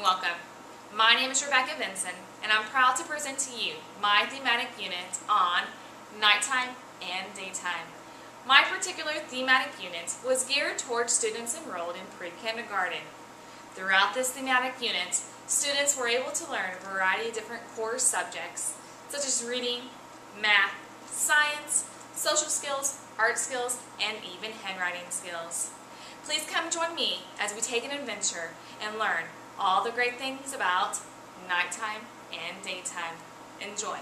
welcome. My name is Rebecca Vinson, and I'm proud to present to you my thematic unit on nighttime and daytime. My particular thematic unit was geared towards students enrolled in pre-kindergarten. Throughout this thematic unit, students were able to learn a variety of different core subjects, such as reading, math, science, social skills, art skills, and even handwriting skills. Please come join me as we take an adventure and learn all the great things about nighttime and daytime. Enjoy.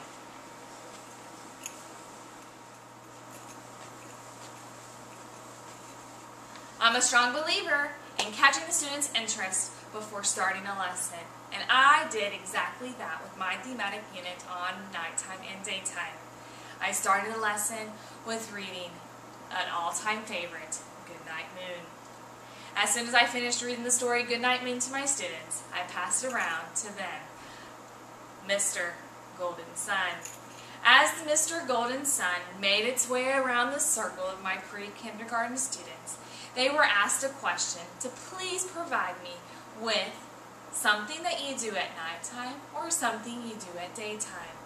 I'm a strong believer in catching the students' interest before starting a lesson, and I did exactly that with my thematic unit on nighttime and daytime. I started a lesson with reading an all-time favorite, Goodnight Moon. As soon as I finished reading the story Goodnight Moon to my students, I passed it around to them, Mr. Golden Sun. As Mr. Golden Sun made its way around the circle of my pre-kindergarten students, they were asked a question to please provide me with something that you do at nighttime or something you do at daytime.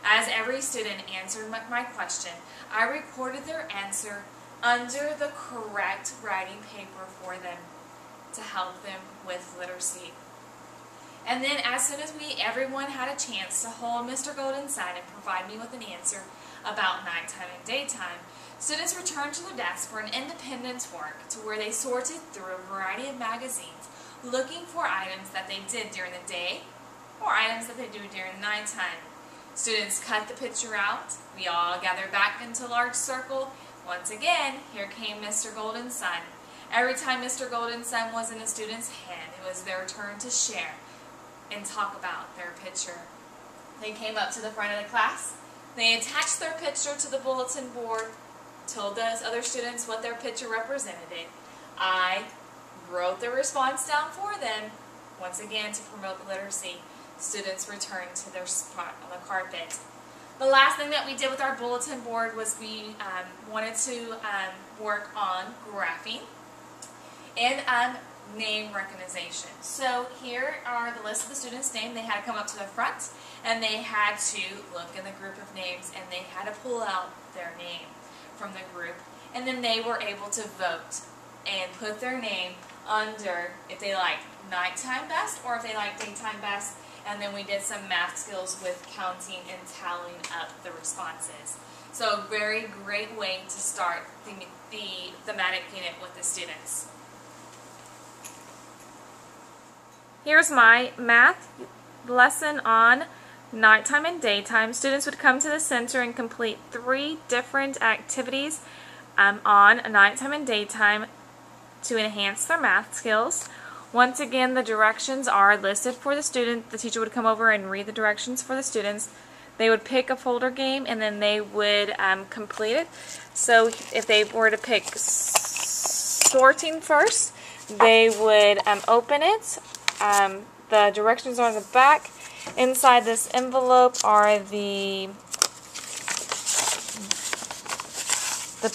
As every student answered my question, I recorded their answer under the correct writing paper for them to help them with literacy. And then as soon as everyone had a chance to hold Mr. Golden Sun and provide me with an answer about nighttime and daytime, students returned to their desks for an independence work to where they sorted through a variety of magazines looking for items that they did during the day or items that they do during the nighttime. Students cut the picture out. We all gathered back into a large circle. Once again, here came Mr. Golden Sun. Every time Mr. Golden Sun was in a student's hand, it was their turn to share and talk about their picture. They came up to the front of the class. They attached their picture to the bulletin board, told those other students what their picture represented. I wrote the response down for them, once again to promote the literacy. Students returned to their spot on the carpet. The last thing that we did with our bulletin board was we wanted to work on graphing and name recognition. So here are the list of the students' names. They had to come up to the front and they had to look in the group of names and they had to pull out their name from the group, and then they were able to vote and put their name under if they liked nighttime best or if they liked daytime best. And then we did some math skills with counting and tallying up the responses. So a very great way to start the thematic unit with the students. Here's my math lesson on nighttime and daytime. Students would come to the center and complete 3 different activities on nighttime and daytime to enhance their math skills. Once again, the directions are listed for the student. The teacher would come over and read the directions for the students. They would pick a folder game and then they would complete it. So if they were to pick sorting first, they would open it. The directions are on the back. Inside this envelope are the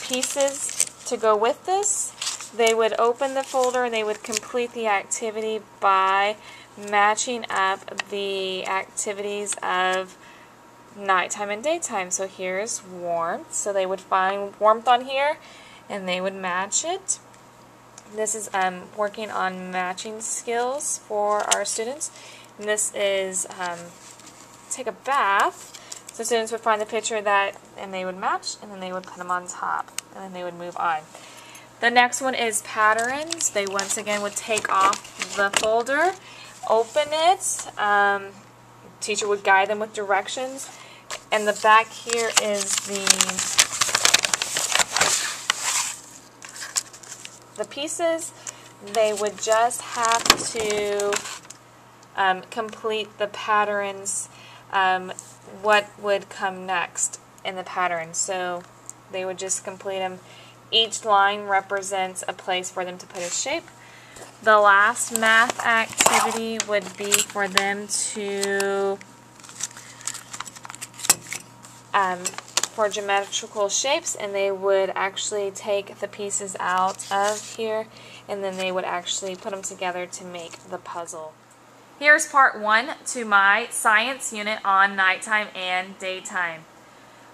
pieces to go with this. They would open the folder and they would complete the activity by matching up the activities of nighttime and daytime. So here's warmth. So they would find warmth on here and they would match it. This is working on matching skills for our students. And this is take a bath. So students would find the picture and they would match and then they would put them on top and then they would move on. The next one is patterns. They once again would take off the folder, open it. Teacher would guide them with directions. And the back here is the pieces. They would just have to complete the patterns, what would come next in the pattern. So they would just complete them. Each line represents a place for them to put a shape. The last math activity would be for them to, for geometrical shapes, and they would actually take the pieces out of here, and then they would actually put them together to make the puzzle. Here's part 1 to my science unit on nighttime and daytime.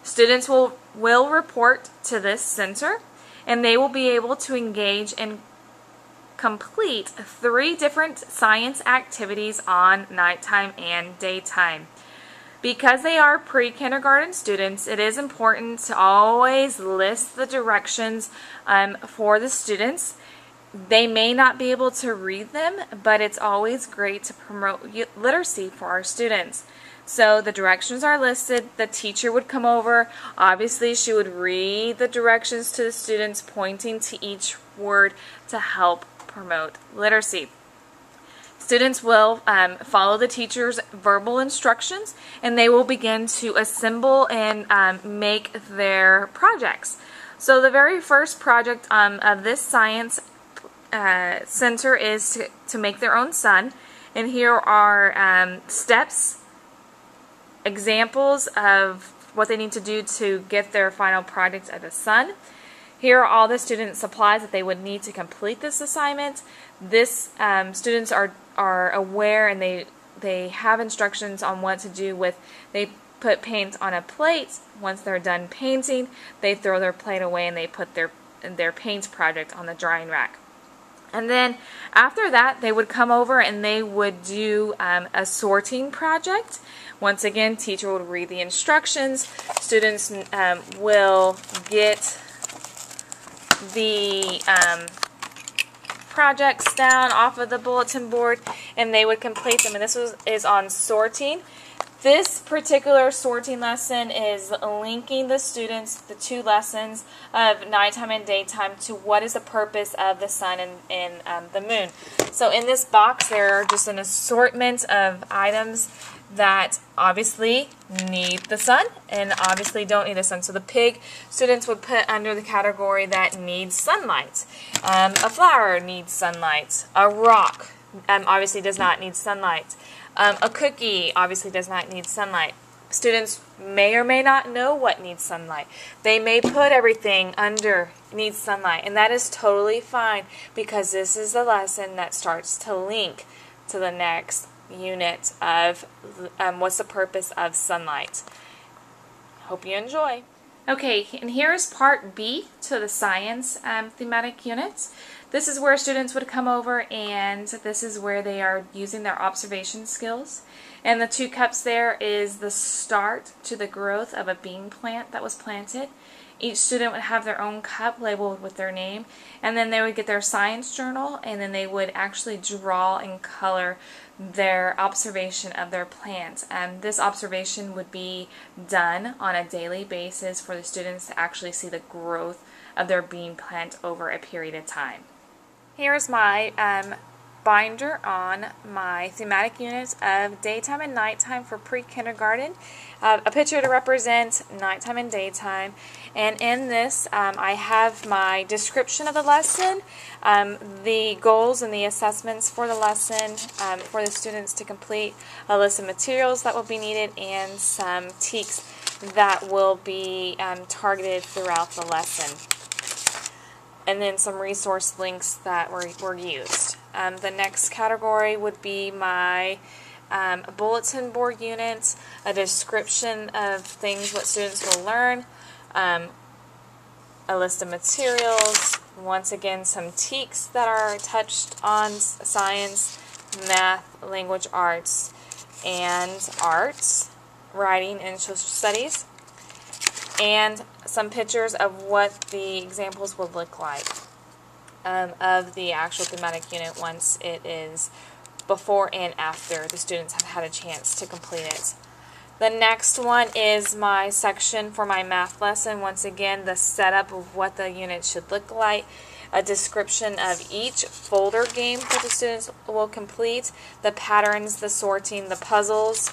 Students will report to this center, and they will be able to engage and complete 3 different science activities on nighttime and daytime. Because they are pre-kindergarten students, it is important to always list the directions for the students. They may not be able to read them, but it's always great to promote literacy for our students. So the directions are listed. The teacher would come over. Obviously, she would read the directions to the students, pointing to each word to help promote literacy. Students will follow the teacher's verbal instructions, and they will begin to assemble and make their projects. So the very first project of this science center is to make their own sun, and here are steps, examples of what they need to do to get their final project of the sun. Here are all the student supplies that they would need to complete this assignment. Students are aware, and they have instructions on what to do with. They put paint on a plate. Once they're done painting, they throw their plate away and they put their paint project on the drying rack. And then after that, they would come over and they would do a sorting project. Once again, teacher would read the instructions. Students will get the projects down off of the bulletin board, and they would complete them. And this is on sorting. This particular sorting lesson is linking the students, the 2 lessons of nighttime and daytime, to what is the purpose of the sun and the moon. So in this box there are just an assortment of items that obviously need the sun and obviously don't need the sun. So the pig students would put under the category that needs sunlight. A flower needs sunlight. A rock obviously does not need sunlight. A cookie obviously does not need sunlight. Students may or may not know what needs sunlight. They may put everything under needs sunlight, and that is totally fine, because this is the lesson that starts to link to the next unit of what's the purpose of sunlight. Hope you enjoy. Okay, and here is part B to the science thematic unit. This is where students would come over, and this is where they are using their observation skills. And the 2 cups there is the start to the growth of a bean plant that was planted. Each student would have their own cup labeled with their name, and then they would get their science journal, and then they would actually draw and color their observation of their plant. This observation would be done on a daily basis for the students to actually see the growth of their bean plant over a period of time. Here's my binder on my thematic units of daytime and nighttime for pre-kindergarten. A picture to represent nighttime and daytime. And in this, I have my description of the lesson, the goals and the assessments for the lesson for the students to complete, a list of materials that will be needed, and some teaks that will be targeted throughout the lesson. And then some resource links that were used. The next category would be my bulletin board units, a description of things what students will learn, a list of materials, once again some teaks that are touched on science, math, language arts, and arts, writing, and social studies, and some pictures of what the examples would look like of the actual thematic unit once it is before and after the students have had a chance to complete it. The next one is my section for my math lesson. Once again, the setup of what the unit should look like, a description of each folder game that the students will complete, the patterns, the sorting, the puzzles,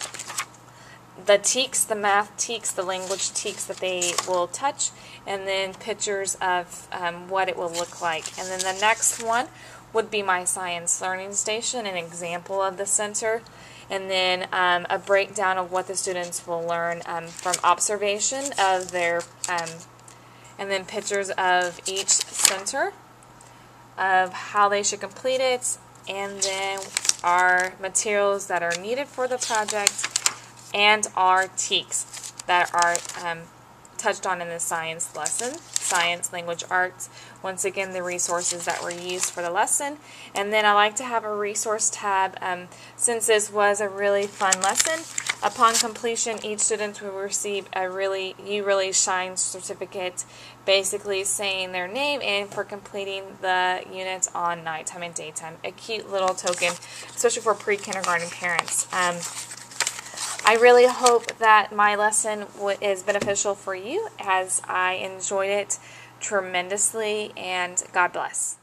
the teaks, the math teaks, the language teaks that they will touch, and then pictures of what it will look like. And then the next one would be my science learning station, an example of the center, and then a breakdown of what the students will learn from observation of their, and then pictures of each center, of how they should complete it, and then our materials that are needed for the project, and our TEKs that are touched on in the science lesson, science, language, arts. Once again, the resources that were used for the lesson. And then I like to have a resource tab. Since this was a really fun lesson, upon completion, each student will receive a You Really Shine certificate, basically saying their name and for completing the units on nighttime and daytime. A cute little token, especially for pre-kindergarten parents. I really hope that my lesson is beneficial for you, as I enjoyed it tremendously, and God bless.